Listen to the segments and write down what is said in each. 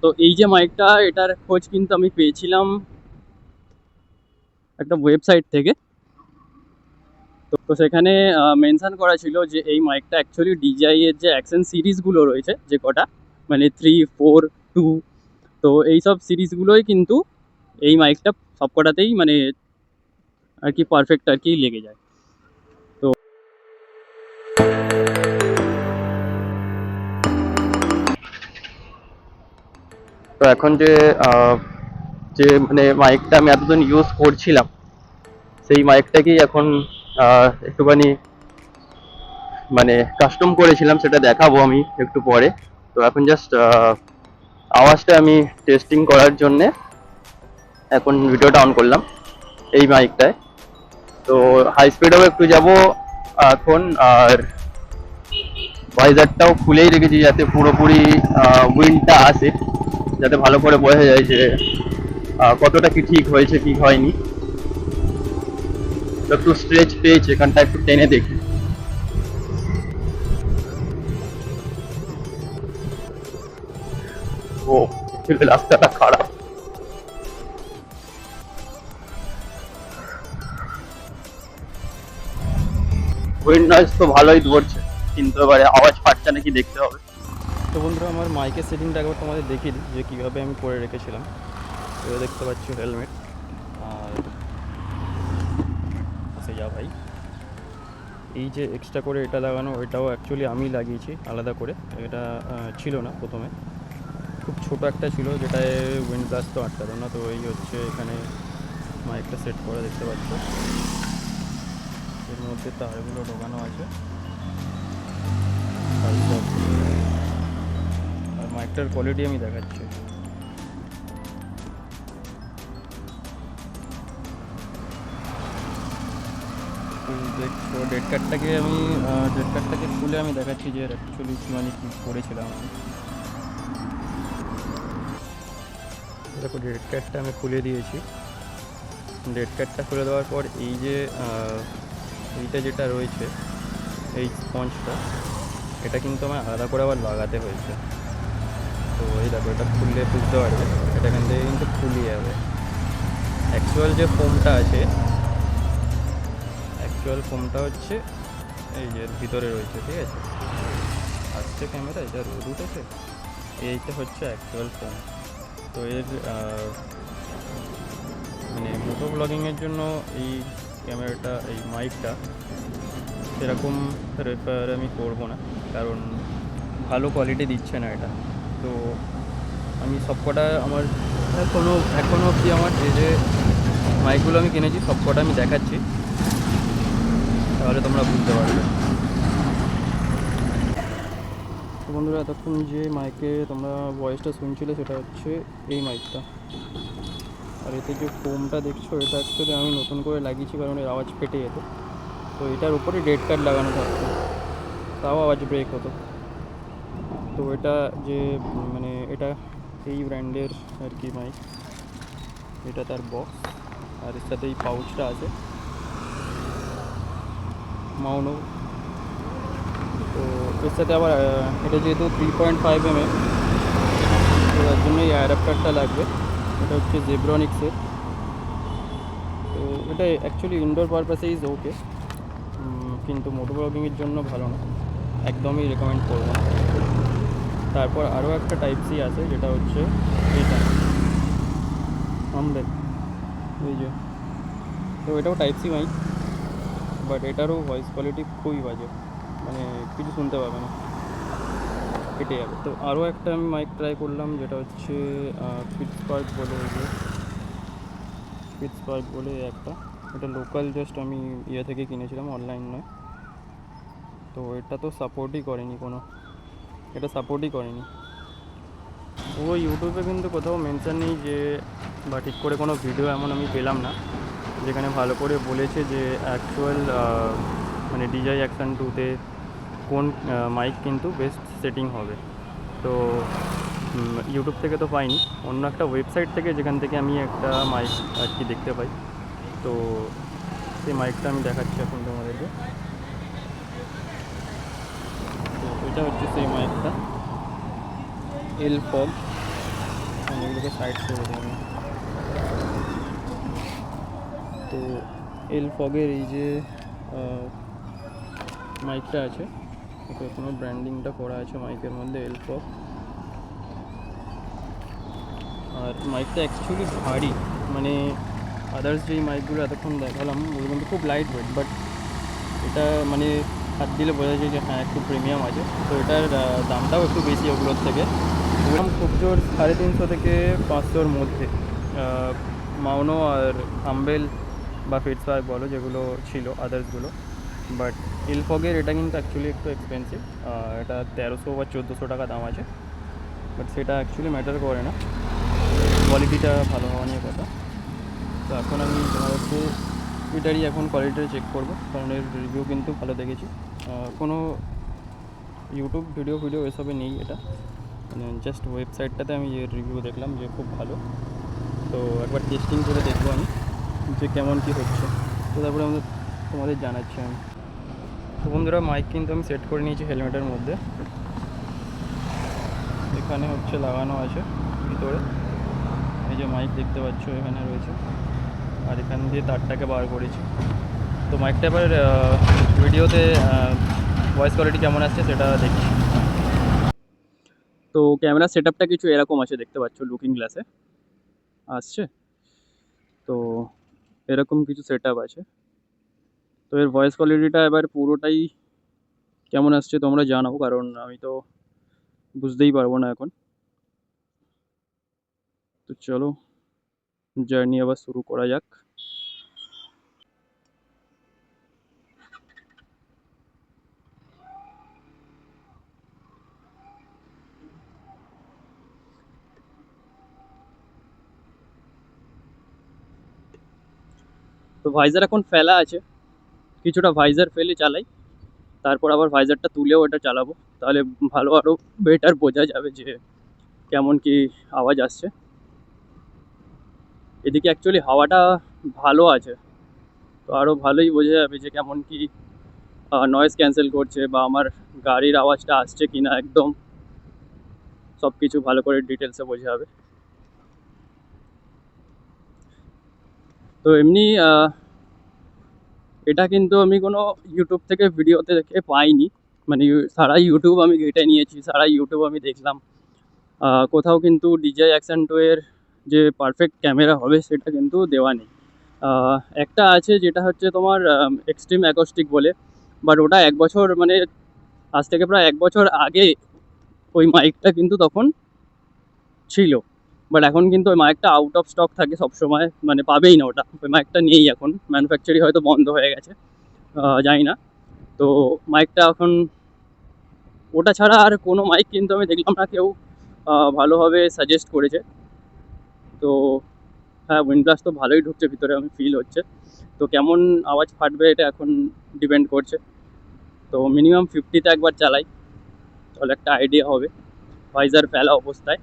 তো এই যে মাইকটা, এটার খোঁজ কিন্তু আমি পেয়েছিলাম একটা ওয়েবসাইট থেকে। তো সেখানে মেনশন করা ছিল যে এই মাইকটা অ্যাকচুয়ালি ডিজাই এর যে অ্যাকশন সিরিজগুলো রয়েছে যে কটা, মানে 3, 4, 2, তো এই সব সিরিজগুলোই কিন্তু এই মাইকটা সবকটাতেই মানে আর কি পারফেক্ট আর কি লেগে যায়। তো তো এখন যে যে মানে মাইকটা আমি এতদিন ইউজ করছিলাম, সেই মাইকটাকেই এখন একটুখানি মানে কাস্টম করেছিলাম, সেটা দেখাবো আমি একটু পরে। তো এখন জাস্ট আওয়াজটা আমি টেস্টিং করার জন্যে এখন ভিডিওটা অন করলাম এই মাইকটায়। তো হাই স্পিডেও একটু যাব এখন, আর ভাইজারটাও খুলেই রেখেছি যাতে পুরোপুরি উইন্ডটা আসে, যাতে ভালো করে বোঝা যায় যে কতটা কি ঠিক হয়েছে কি হয়নি। একটু স্ট্রেচ পেয়েছে, এখানটা একটু টেনে দেখি। ও রাস্তাটা খারাপ। উইন্ড নয়েজ তো ভালোই ধরছে, কিন্তু এবারে আওয়াজ পাচ্ছে নাকি দেখতে হবে। তো বন্ধুরা, আমার মাইকের সেটিংটা একবার তোমাদের দেখিয়ে দিই যে কীভাবে আমি করে রেখেছিলাম। তো দেখতে পাচ্ছি হেলমেট, আর সে যা ভাই, এই যে এক্সট্রা করে এটা লাগানো, এটাও অ্যাকচুয়ালি আমি লাগিয়েছি আলাদা করে। এটা ছিল না প্রথমে, খুব ছোট একটা ছিল যেটায় উইন্ড ব্লাস্ট তো আটকাতো না। তো এই হচ্ছে এখানে মাইকটা সেট করা, দেখতে পাচ্ছ এর মধ্যে তারগুলো ঢোকানো আছে। আর মাইকটার কোয়ালিটি আমি দেখাচ্ছি। দেখছো ডেড কার্ডটাকে খুলে আমি দেখাচ্ছি যে অ্যাকচুয়ালি মানে কী করেছিলাম আমি। দেখো, ডেড কার্ডটা আমি খুলে দিয়েছি। ডেড কার্ডটা খুলে দেওয়ার পর এই যে এইটা যেটা রয়েছে, এই স্পঞ্জটা, এটা কিন্তু আমার আলাদা করে আবার লাগাতে হয়েছে। তো এই দেখো, এটা খুললে বুঝতে পারবে, এটা এখান থেকে কিন্তু খুলে যাবে। অ্যাকচুয়াল যে ফোমটা হচ্ছে এই যে ভিতরে রয়েছে, ঠিক আছে? আসছে ক্যামেরা, এটা রোদ উঠেছে, এইটা হচ্ছে অ্যাকচুয়াল ফোম। তো এর মানে মোটো ব্লগিংয়ের জন্য এই ক্যামেরাটা, এই মাইকটা সেরকম রেফার আমি করব না, কারণ ভালো কোয়ালিটি দিচ্ছে না এটা। তো আমি সবকটা আমার এখনও অবধি আমার যে মাইকগুলো আমি কিনেছি সবকটা আমি দেখাচ্ছি, তাহলে তোমরা বুঝতে পারবে। তো বন্ধুরা, এতক্ষণ যে মাইকে তোমরা ভয়েসটা শুনছিলে সেটা হচ্ছে এই মাইকটা। আর এতে যে ফোমটা দেখছো, এটা অ্যাকচুয়ালি আমি নতুন করে লাগিয়েছি কারণ এর আওয়াজ ফেটে যেত। তো এটার উপরে ডেড কার্ড লাগানো থাকতো, তাও আওয়াজ ব্রেক হতো। তো এটা যে মানে এটা এই ব্র্যান্ডের আর কি মাইক, এটা তার বক্স, আর এর সাথে এই পাউচটা আছে মাউনো। তো এর সাথে আবার এটা যেহেতু 3.5 mm, তো তার জন্য এই অ্যাডাপ্টারটা লাগবে। এটা হচ্ছে জেব্রনিক্সের। তো এটা অ্যাকচুয়ালি ইনডোর পারপাসে ইজ ওকে, কিন্তু মোটো ব্লগিংয়ের জন্য ভালো না, একদমই রেকমেন্ড করবো না। তারপর আরও একটা টাইপ সি আছে, যেটা হচ্ছে এটা আমদের এই যে। তো এটাও টাইপ সি মাইক, বাট এটারও ভয়েস কোয়ালিটি খুবই বাজে, মানে কিছু শুনতে পাবে না, কেটে যাবে। তো আরও একটা আমি মাইক ট্রাই করলাম, যেটা হচ্ছে পিটসবার্গ বলে একটা, এটা লোকাল, জাস্ট আমি ইয়ে থেকে কিনেছিলাম, অনলাইন নয়। তো এটা তো সাপোর্টই করেনি ও ইউটিউবে কিন্তু কোথাও মেনশন নেই যে, বা ঠিক করে কোনো ভিডিও এমন আমি পেলাম না যেখানে ভালো করে বলেছে যে অ্যাকচুয়াল মানে DJI Action 2-তে কোন মাইক কিন্তু বেস্ট সেটিং হবে। তো ইউটিউব থেকে তো পাইনি, অন্য একটা ওয়েবসাইট থেকে, যেখান থেকে আমি একটা মাইক আর কি দেখতে পাই। তো সেই মাইকটা আমি দেখাচ্ছি এখন তোমাদেরকে। তো এটা হচ্ছে সেই মাইকটা, এল ফগ। এটাকে সাইড করে দিই আমি। তো এল ফগের এই যে মাইকটা আছে, এখনো ব্র্যান্ডিংটা করা আছে মাইকের মধ্যে এল ফগ। আর মাইকটা অ্যাকচুয়ালি ভারী, মানে আদার্স যেই মাইকগুলো এতক্ষণ দেখালাম ওগুলো কিন্তু খুব লাইট ওয়েট, বাট এটা মানে হাত দিলে বোঝা যায় যে হ্যাঁ একটু প্রিমিয়াম আছে। তো এটার দামটাও একটু বেশি ওগুলোর থেকে। ওগুলো খুব জোর 350 থেকে 500-র মধ্যে। মাউনো আর হাম্বেল বা ফিটসবার্গ বলো যেগুলো ছিল আদার্সগুলো, বাট এলফগের এটা কিন্তু অ্যাকচুয়ালি একটু এক্সপেন্সিভ। এটা 1300 বা 1400 টাকা দাম আছে, বাট সেটা অ্যাকচুয়ালি ম্যাটার করে না, কোয়ালিটিটা ভালো হওয়া নিয়ে কথা। তো এখন আমি তোমাদেরকে এটারই এখন কোয়ালিটিটা চেক করবো, কারণ এর রিভিউ কিন্তু ভালো দেখেছি। কোনো ইউটিউব ভিডিও এসবে নেই এটা, মানে জাস্ট ওয়েবসাইটটাতে আমি এর রিভিউ দেখলাম যে খুব ভালো। তো একবার টেস্টিং করে দেখবো আমি যে কেমন কী হচ্ছে, তো তারপরে তোমাদের জানাচ্ছি আমি। তো বন্ধুরা, মাইক কিন্তু আমি সেট করে নিয়েছি হেলমেটের মধ্যে, এখানে হচ্ছে লাগানো আছে ভিতরে। এই যে মাইক দেখতে পাচ্ছ এখানে রয়েছে, আর এখান দিয়ে তারটাকে বার করেছি। তো মাইকটা এবার ভিডিওতে ভয়েস কোয়ালিটি কেমন আসছে সেটা দেখি। তো ক্যামেরা সেট আপটা কিছু এরকম আছে, দেখতে পাচ্ছ লুকিং গ্লাসে আসছে। তো এরকম কিছু সেট আপ আছে। তো এর ভয়েস কোয়ালিটিটা এবার পুরোটাই কেমন আসছে তোমরা জানাও, কারণ আমি তো বুঝতেই পারবো না এখন। তো চলো জার্নি আবার শুরু করা যাক। তো ভাইজার এখন ফেলা আছে, কিছুটা ভাইজার ফেলে চালাই, তারপর আবার ভাইজারটা তুলেও এটা চালাবো, তাহলে ভালো আরও বেটার বোঝা যাবে যে কেমন কি আওয়াজ আসছে। এদিকে অ্যাকচুয়ালি হাওয়াটা ভালো আছে, তো আরও ভালোই বোঝা যাবে যে কেমন কি নয়েজ ক্যান্সেল করছে বা আমার গাড়ির আওয়াজটা আসছে কি না, একদম সব কিছু ভালো করে ডিটেলসে বোঝা যাবে। তো এমনি এটা কিন্তু আমি কোনো ইউটিউব থেকে ভিডিওতে দেখে পাইনি, মানে সারা ইউটিউব আমি ঘেটে নিয়েছি, সারা ইউটিউব আমি দেখলাম, কোথাও কিন্তু ডিজে অ্যাক্সেন্টোয়ের যে পারফেক্ট ক্যামেরা হবে সেটা কিন্তু দেওয়া নেই। একটা আছে যেটা হচ্ছে তোমার এক্সট্রিম অ্যাকোস্টিক বলে, বাট ওটা 1 বছর, মানে আজ থেকে প্রায় 1 বছর আগে ওই মাইকটা কিন্তু তখন ছিল, বাট এখন কিন্তু ওই মাইকটা আউট অফ স্টক থাকে সবসময়, মানে পাবেই না ওটা, ওই মাইকটা নেই এখন, ম্যানুফ্যাকচারিং হয়তো বন্ধ হয়ে গেছে, জানি না। তো মাইকটা এখন ওটা ছাড়া আর কোনো মাইক কিন্তু আমি দেখলাম না কেউ ভালোভাবে সাজেস্ট করেছে। তো হ্যাঁ, উইন্ডব্লাস্ট তো ভালোই ঢুকছে ভিতরে, আমি ফিল হচ্ছে। তো কেমন আওয়াজ ফাটবে এটা এখন ডিপেন্ড করছে। তো মিনিমাম 50-তে একবার চালাই, তাহলে একটা আইডিয়া হবে ভাইজার ফেলা অবস্থায়।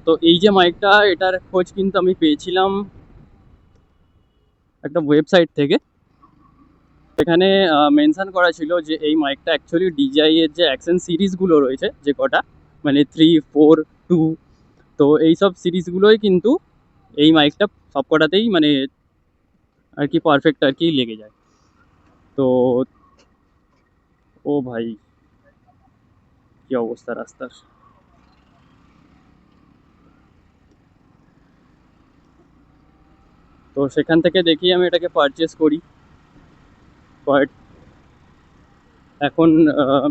তো এই যে মাইকটা, এটার খোঁজ কিন্তু আমি পেয়েছিলাম একটা ওয়েবসাইট থেকে। এখানে মেনশন করা ছিল যে এই মাইকটা অ্যাকচুয়ালি ডিজাই এর যে অ্যাকশন সিরিজগুলো রয়েছে যে কটা, মানে 3, 4, 2, তো এই সব সিরিজগুলোই কিন্তু এই মাইকটা সবকটাতেই মানে আর কি পারফেক্ট আর কি লেগে যায়। তো ও ভাই, কি অবস্থা রাস্তার! তো সেখান থেকে দেখি আমি এটাকে পারচেস করি, বাট এখন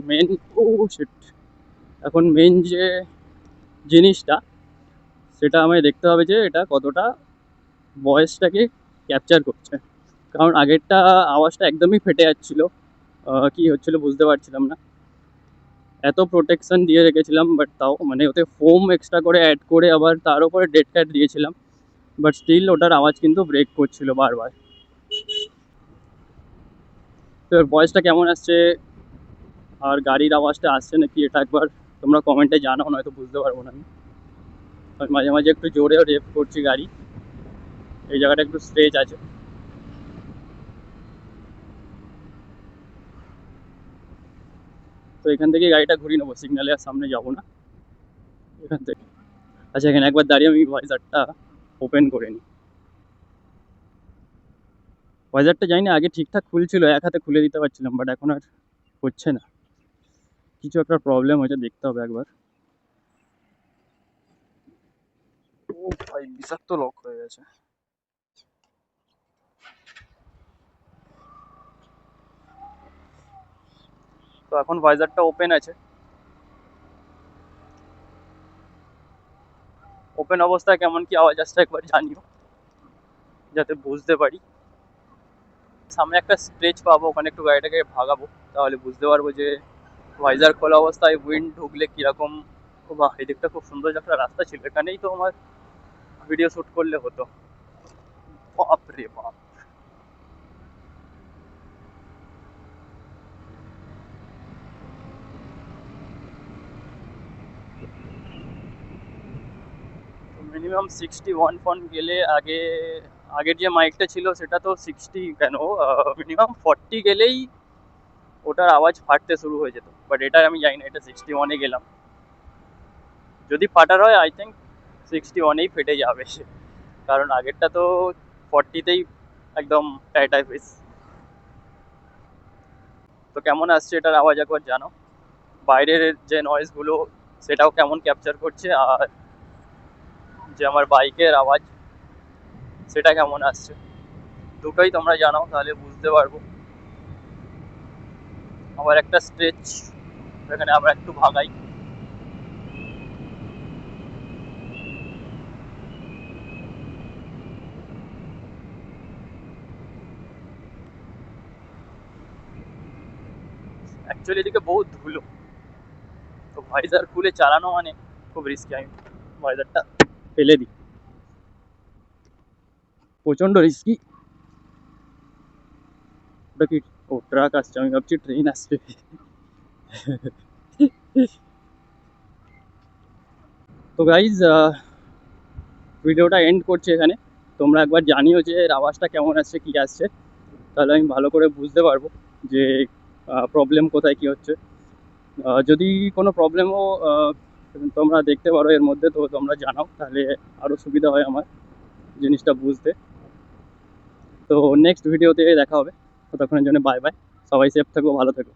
মেন ও শিট এখন মেন যে জিনিসটা সেটা আমায় দেখতে হবে যে এটা কতটা ভয়েসটাকে ক্যাপচার করছে, কারণ আগেরটা আওয়াজটা একদমই ফেটে যাচ্ছিলো, কি হচ্ছিল বুঝতে পারছিলাম না। এত প্রোটেকশন দিয়ে রেখেছিলাম, বাট তাও মানে ওতে ফোম এক্সট্রা করে অ্যাড করে আবার তার উপরে ডেড ক্যাট দিয়েছিলাম, বাট স্টিল ওটার আওয়াজ কিন্তু ব্রেক করছিল বারবার। তো এর ভয়েসটা কেমন আসছে আর গাড়ির আওয়াজটা আসছে নাকি এটা একবার তোমরা কমেন্টে জানাও, নয়তো বুঝতে পারবো না আমি। মাঝে মাঝে একটু জোরেও রেপ করছি গাড়ি, এই জায়গাটা একটু স্ট্রেচ আছে। তো এখান থেকে গাড়িটা ঘুরিয়ে নেবো, সিগনালে আর সামনে যাবো না এখান থেকে। আচ্ছা, এখানে একবার দাঁড়িয়ে আমি ভাইজারটা ওপেন করে নিই। ভাইজারটা জানি না, আগে ঠিকঠাক খুলছিল, এক হাতে খুলে দিতে পারছিলাম, বাট এখন আর হচ্ছে না, কিছু একটা প্রবলেম হয়েছে, দেখতে হবে একবার। ও ভাই, বিষাক্ত লক হয়ে গেছে। তো এখন ভাইজারটা ওপেন আছে, ওপেন অবস্থায় কেমন কি আওয়াজ আসছে একবার জানিও, যাতে বুঝতে পারি। সামনে একটা স্ট্রেচ পাবো, ওখানে একটু গাড়িটাকে ভাগাবো, তাহলে বুঝতে পারবো যে ভাইজার খোলা অবস্থায় উইন্ড ঢুকলে কিরকম। ও বাহ, এই দিকটা খুব সুন্দর একটা রাস্তা ছিল, এখানেই তো আমার ভিডিও শ্যুট করলে হতো। বাপ রে বাপ। মিনিমাম 61 ফোন গেলে, আগের যে মাইকটা ছিল সেটা তো 60 কেন, মিনিমাম 40 গেলেই ওটার আওয়াজ ফাটতে শুরু হয়ে যেত, বাট এটা আমি জানি না, এটা 61-এ গেলাম। যদি ফাটার হয় আই থিঙ্ক 61-এই ফেটে যাবে, কারণ আগেরটা তো 40-তেই একদম টাইটাই ফিস। তো কেমন আসছে এটার আওয়াজ একবার জানো, বাইরের যে নয়েজগুলো সেটাও কেমন ক্যাপচার করছে, আর যে আমার বাইকের আওয়াজ সেটা কেমন আসছে, দুটোই তোমরা জানাও, তাহলে বুঝতে পারবো। আবার একটা স্ট্রেচ, এখানে আমরা একটু ভাগাই। অ্যাকচুয়ালি এদিকে বহুত ধুলো, তো ভাইজার খুলে চালানো মানে খুব রিস্কি। আমি ভাইজারটা ফেলে দিই, প্রচণ্ড রিস্কি। ওটা কি? ও ট্রাক আসছে, আমি ভাবছি ট্রেন আসছে। তো গাইজ, ভিডিওটা এন্ড করছি এখানে। তোমরা একবার জানিও যে এর আওয়াজটা কেমন আসছে, কী আসছে, তাহলে আমি ভালো করে বুঝতে পারবো যে প্রবলেম কোথায় কী হচ্ছে। যদি কোনো প্রবলেমও তোমরা দেখতে পারো এর মধ্যে, তো তোমরা জানাও, তাহলে আরও সুবিধা হয় আমার জিনিসটা বুঝতে। তো নেক্সট ভিডিওতে দেখা হবে, ততক্ষণের জন্য বাই বাই। সবাই সেফ থেকো, ভালো থেকো।